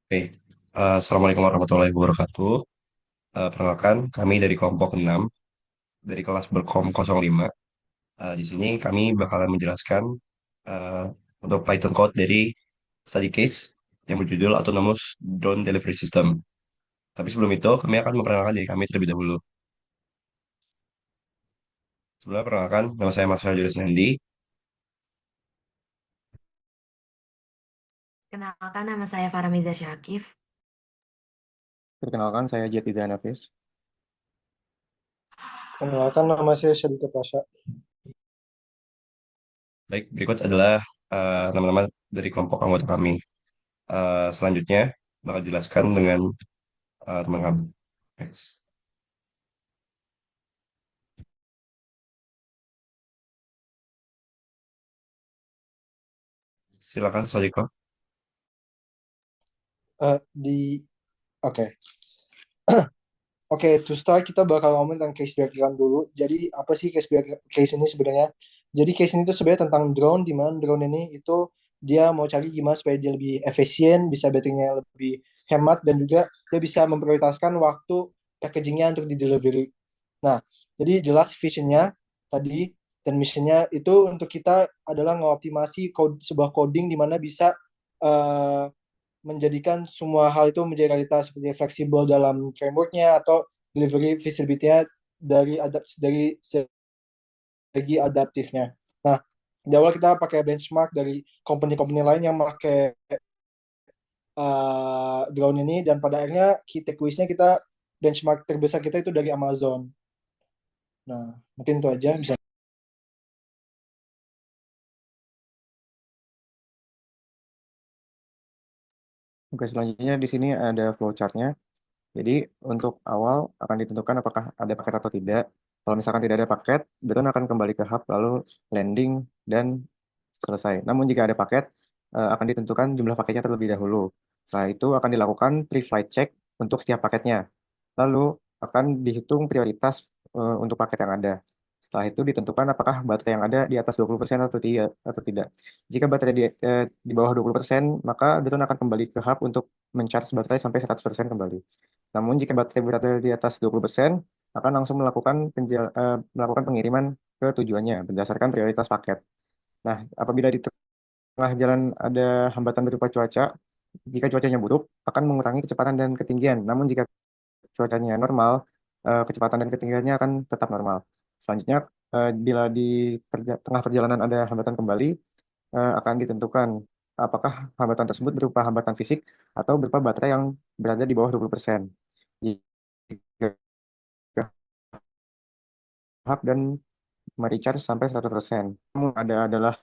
Oke, Assalamualaikum warahmatullahi wabarakatuh. Perkenalkan, kami dari kelompok 6 dari kelas Berkom 05. Di sini kami bakalan menjelaskan eh, untuk Python code dari study case yang berjudul Autonomous Drone Delivery System. Tapi sebelum itu, kami akan memperkenalkan diri kami terlebih dahulu. Sebelumnya, perkenalkan, nama saya Marcel Julius Nandi. Kenalkan nama saya Faramiza Syakif. Perkenalkan, saya Jati Zainafis. Kenalkan nama saya Syadika Pasha. Baik, berikut adalah nama-nama dari kelompok anggota kami. Selanjutnya, bakal dijelaskan dengan teman kami. Next. Silakan, Sojiko. Di Oke. Oke, to start kita bakal ngomong tentang case diagram dulu. Jadi apa sih case ini sebenarnya? Jadi case ini tuh sebenarnya tentang drone, di mana drone ini itu dia mau cari gimana supaya dia lebih efisien, bisa baterainya lebih hemat, dan juga dia bisa memprioritaskan waktu packagingnya untuk di delivery. Nah, jadi jelas visionnya tadi dan missionnya itu untuk kita adalah mengoptimasi sebuah coding di mana bisa eh, menjadikan semua hal itu menjadi realitas seperti fleksibel dalam frameworknya atau delivery visibility-nya dari segi adaptifnya. Nah, di awal kita pakai benchmark dari company-company lain yang pakai drone ini, dan pada akhirnya key takeaways-nya kita benchmark terbesar kita itu dari Amazon. Nah, mungkin itu aja bisa. Oke, selanjutnya di sini ada flowchart-nya. Jadi untuk awal akan ditentukan apakah ada paket atau tidak. Kalau misalkan tidak ada paket, drone akan kembali ke hub, lalu landing, dan selesai. Namun jika ada paket, akan ditentukan jumlah paketnya terlebih dahulu. Setelah itu akan dilakukan pre-flight check untuk setiap paketnya. Lalu akan dihitung prioritas untuk paket yang ada. Setelah itu ditentukan apakah baterai yang ada di atas 20% atau tidak. Jika baterai di bawah 20%, maka drone akan kembali ke hub untuk mencharge baterai sampai 100% kembali. Namun jika baterai berada di atas 20%, akan langsung melakukan pengiriman ke tujuannya berdasarkan prioritas paket. Nah, apabila di tengah jalan ada hambatan berupa cuaca, jika cuacanya buruk, akan mengurangi kecepatan dan ketinggian. Namun jika cuacanya normal, kecepatan dan ketinggiannya akan tetap normal. Selanjutnya, bila di tengah perjalanan ada hambatan kembali, akan ditentukan apakah hambatan tersebut berupa hambatan fisik atau berupa baterai yang berada di bawah 20%. Jika hub dan merecharge sampai 100%. Namun ada adalah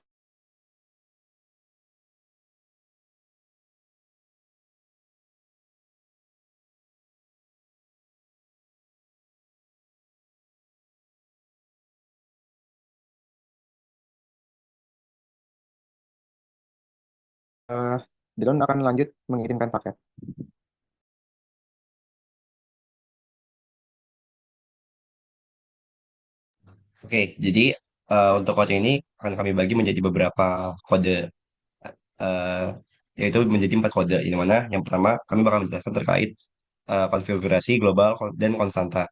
eh, drone akan lanjut mengirimkan paket. Oke, jadi untuk kode ini akan kami bagi menjadi beberapa kode, eh, yaitu menjadi 4 kode. Yang mana yang pertama kami bakal menjelaskan terkait konfigurasi global dan konstanta.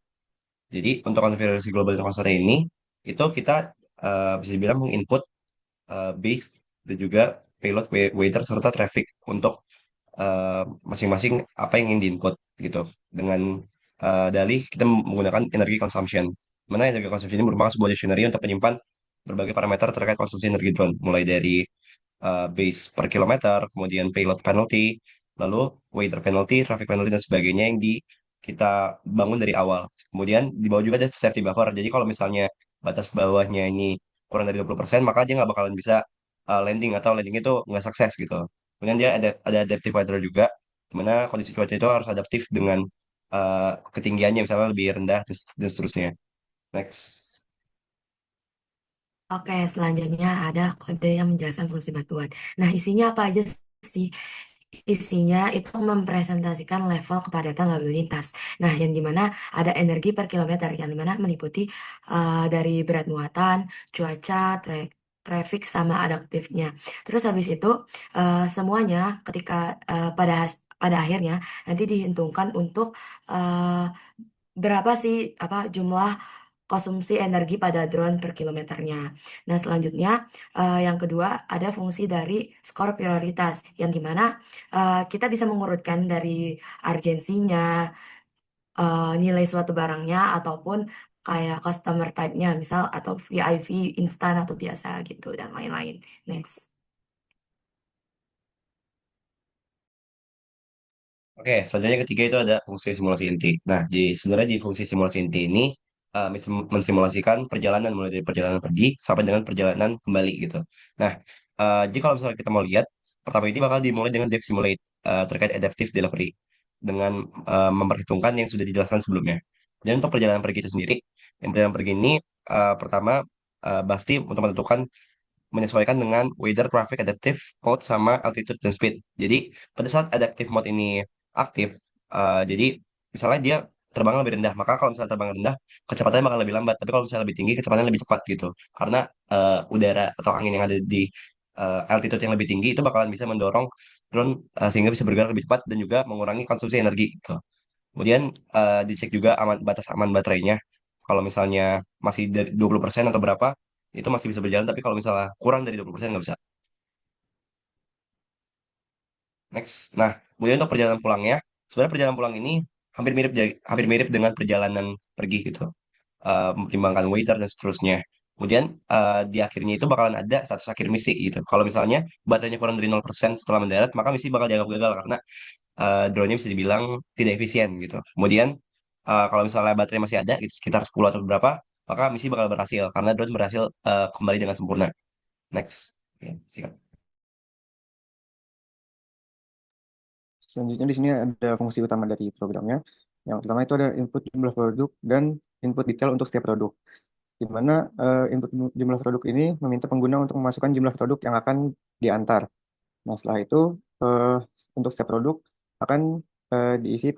Jadi untuk konfigurasi global dan konstanta ini, itu kita bisa dibilang menginput base dan juga payload, waiter, serta traffic untuk eh, masing-masing apa yang ingin diinput gitu. Dengan dalih kita menggunakan energi consumption. Mana energi consumption ini merupakan sebuah dictionary untuk menyimpan berbagai parameter terkait konsumsi energi drone, mulai dari base per kilometer, kemudian payload penalty, lalu waiter penalty, traffic penalty, dan sebagainya yang kita bangun dari awal. Kemudian di bawah juga ada safety buffer. Jadi kalau misalnya batas bawahnya ini kurang dari 20%, maka dia nggak bakalan bisa landing, atau landing itu nggak sukses gitu. Kemudian dia ada adaptive weather juga, dimana kondisi cuaca itu harus adaptif dengan ketinggiannya, misalnya lebih rendah dan seterusnya. Next. Oke, selanjutnya ada kode yang menjelaskan fungsi bantuan. Nah, isinya apa aja sih? Isinya itu mempresentasikan level kepadatan lalu lintas. Nah, yang dimana ada energi per kilometer, yang dimana meliputi dari berat muatan, cuaca, traffic, sama adaptifnya. Terus habis itu semuanya ketika pada akhirnya nanti dihitungkan untuk eh, berapa sih apa jumlah konsumsi energi pada drone per kilometernya. Nah, selanjutnya yang kedua ada fungsi dari skor prioritas yang dimana kita bisa mengurutkan dari urgensinya, nilai suatu barangnya ataupun kayak customer type-nya misal atau VIP instan atau biasa gitu dan lain-lain. Next. Oke, selanjutnya ketiga itu ada fungsi simulasi inti. Nah, sebenarnya di fungsi simulasi inti ini mensimulasikan perjalanan mulai dari perjalanan pergi sampai dengan perjalanan kembali gitu. Nah, jadi kalau misalnya kita mau lihat, pertama ini bakal dimulai dengan dev simulate terkait adaptive delivery dengan memperhitungkan yang sudah dijelaskan sebelumnya. Dan untuk perjalanan pergi itu sendiri, yang perjalanan pergi ini pertama pasti untuk menentukan menyesuaikan dengan weather traffic adaptive mode sama altitude dan speed. Jadi pada saat adaptive mode ini aktif, jadi misalnya dia terbang lebih rendah, maka kalau misalnya terbang rendah, kecepatannya bakal lebih lambat. Tapi kalau misalnya lebih tinggi, kecepatannya lebih cepat gitu. Karena udara atau angin yang ada di altitude yang lebih tinggi itu bakalan bisa mendorong drone sehingga bisa bergerak lebih cepat dan juga mengurangi konsumsi energi gitu. Kemudian dicek juga batas aman baterainya. Kalau misalnya masih dari 20% atau berapa, itu masih bisa berjalan. Tapi kalau misalnya kurang dari 20% nggak bisa. Next. Nah, kemudian untuk perjalanan pulangnya, sebenarnya perjalanan pulang ini hampir mirip dengan perjalanan pergi gitu. Mempertimbangkan waiter dan seterusnya. Kemudian di akhirnya itu bakalan ada status akhir misi gitu. Kalau misalnya baterainya kurang dari 0% setelah mendarat, maka misi bakal dianggap gagal karena drone-nya bisa dibilang tidak efisien gitu. Kemudian kalau misalnya baterai masih ada gitu sekitar 10 atau berapa, maka misi bakal berhasil karena drone berhasil kembali dengan sempurna. Next. Oke, siap. Selanjutnya di sini ada fungsi utama dari programnya. Yang pertama itu ada input jumlah produk dan input detail untuk setiap produk. Di mana input jumlah produk ini meminta pengguna untuk memasukkan jumlah produk yang akan diantar. Nah, setelah itu eh, untuk setiap produk akan diisi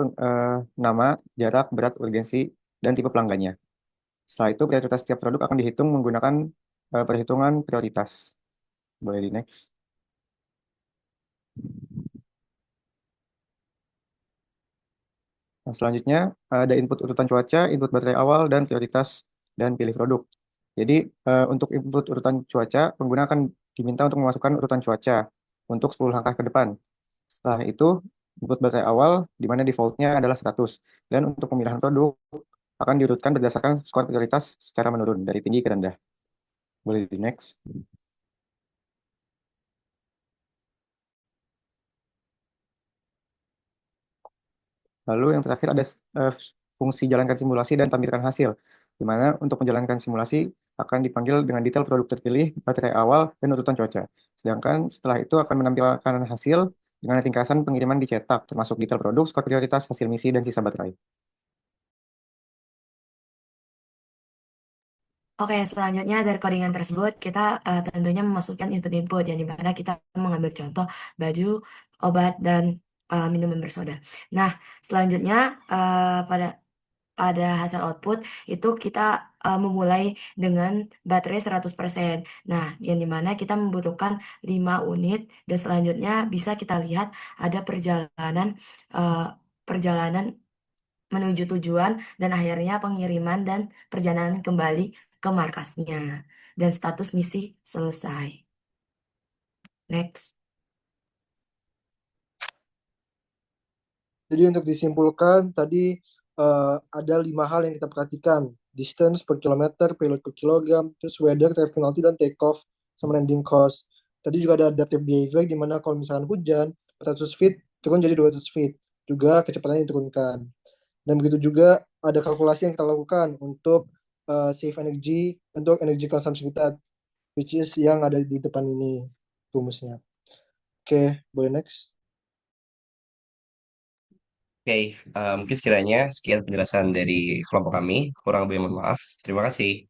nama, jarak, berat, urgensi, dan tipe pelanggannya. Setelah itu prioritas setiap produk akan dihitung menggunakan perhitungan prioritas. Boleh di next. Nah, selanjutnya ada input urutan cuaca, input baterai awal, dan prioritas dan pilih produk. Jadi untuk input urutan cuaca, pengguna akan diminta untuk memasukkan urutan cuaca untuk 10 langkah ke depan. Setelah itu, input baterai awal, di mana defaultnya adalah 100. Dan untuk pemilihan produk, akan diurutkan berdasarkan skor prioritas secara menurun, dari tinggi ke rendah. Boleh di next. Lalu yang terakhir ada eh, fungsi jalankan simulasi dan tampilkan hasil, di mana untuk menjalankan simulasi akan dipanggil dengan detail produk terpilih, baterai awal, dan urutan cuaca. Sedangkan setelah itu akan menampilkan hasil dengan ringkasan pengiriman dicetak, termasuk detail produk, skor prioritas, hasil misi, dan sisa baterai. Oke, selanjutnya dari codingan tersebut kita tentunya memasukkan input-input yang dimana kita mengambil contoh baju, obat, dan minuman bersoda. Nah, selanjutnya pada hasil output itu kita memulai dengan baterai 100%. Nah, yang dimana kita membutuhkan 5 unit dan selanjutnya bisa kita lihat ada eh, perjalanan menuju tujuan dan akhirnya pengiriman dan perjalanan kembali ke markasnya dan status misi selesai. Next. Jadi untuk disimpulkan tadi ada 5 hal yang kita perhatikan. Distance per kilometer, payload per kilogram, terus weather, traffic penalty, dan take off, sama landing cost. Tadi juga ada adaptive behavior, di mana kalau misalkan hujan, 400 feet turun jadi 200 feet. Juga kecepatannya diturunkan. Dan begitu juga ada kalkulasi yang kita lakukan untuk save energy, untuk energy consumption kita, which is yang ada di depan ini rumusnya. Oke, boleh next. Oke, mungkin sekiranya sekian penjelasan dari kelompok kami. Kurang lebih mohon maaf. Terima kasih.